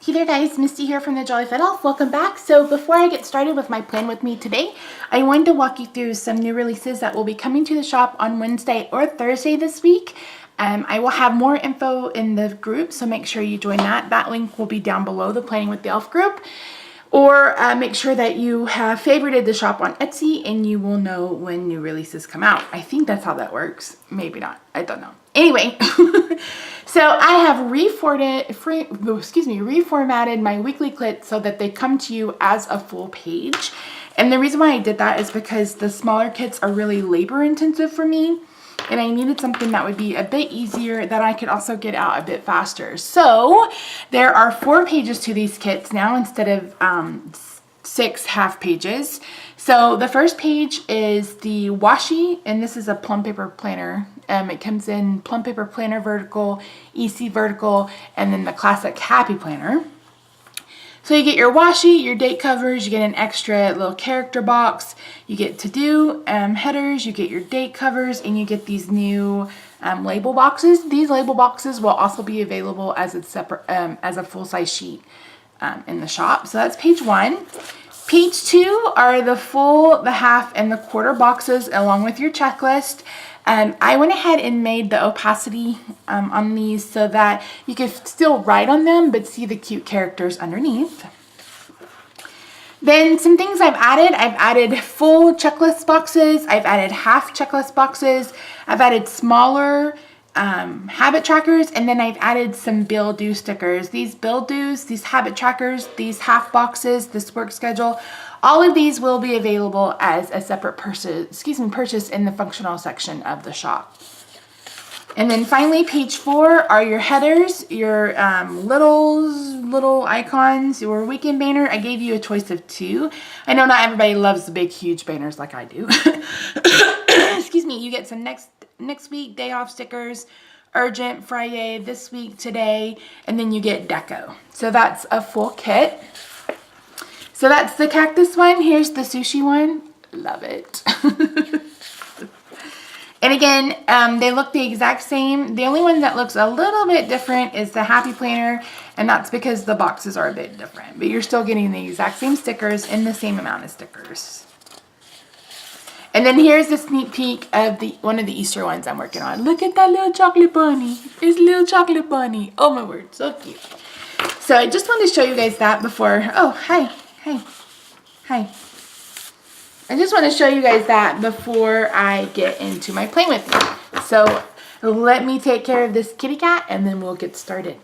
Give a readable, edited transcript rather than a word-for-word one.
Hey there guys, Misty here from the Jolly Fit Elf. Welcome back. So before I get started with my plan with me today, I wanted to walk you through some new releases that will be coming to the shop on Wednesday or Thursday this week. I will have more info in the group, so make sure you join that. That link will be down below the Planning with the Elf group. Or make sure that you have favorited the shop on Etsy and you will know when new releases come out. I think that's how that works. Maybe not. I don't know. Anyway, so I have reformatted my weekly kits so that they come to you as a full page. And the reason why I did that is because the smaller kits are really labor intensive for me. And I needed something that would be a bit easier that I could also get out a bit faster. So there are 4 pages to these kits now instead of 6 half pages. So the first page is the washi, and this is a plum paper planner. It comes in plum paper planner vertical, EC vertical, and then the classic happy planner. So you get your washi, your date covers, you get an extra little character box, you get to-do headers, you get your date covers, and you get these new label boxes. These label boxes will also be available as a separate, as a full-size sheet in the shop. So that's page 1. Page 2 are the full, the half, and the quarter boxes along with your checklist. I went ahead and made the opacity on these so that you could still write on them but see the cute characters underneath. Then some things I've added full checklist boxes, I've added half checklist boxes, I've added smaller habit trackers, and then I've added some bill due stickers. These bill dues, these habit trackers, these half boxes, this work schedule, all of these will be available as a separate purchase in the functional section of the shop. And then finally, page 4 are your headers, your little icons, your weekend banner. I gave you a choice of 2. I know not everybody loves the big, huge banners like I do. Excuse me. You get some next week day off stickers, urgent, Friday, this week, today, and then you get deco. So that's a full kit. So that's the cactus one. Here's the sushi one. Love it. And again, they look the exact same. The only one that looks a little bit different is the Happy Planner, and that's because the boxes are a bit different. But you're still getting the exact same stickers and the same amount of stickers. And then here's a sneak peek of one of the Easter ones I'm working on. Look at that little chocolate bunny. It's a little chocolate bunny. Oh my word, so cute. So I just wanted to show you guys that before. Oh, hi. Hi. I just want to show you guys that before I get into my playing with you. So let me take care of this kitty cat and then we'll get started.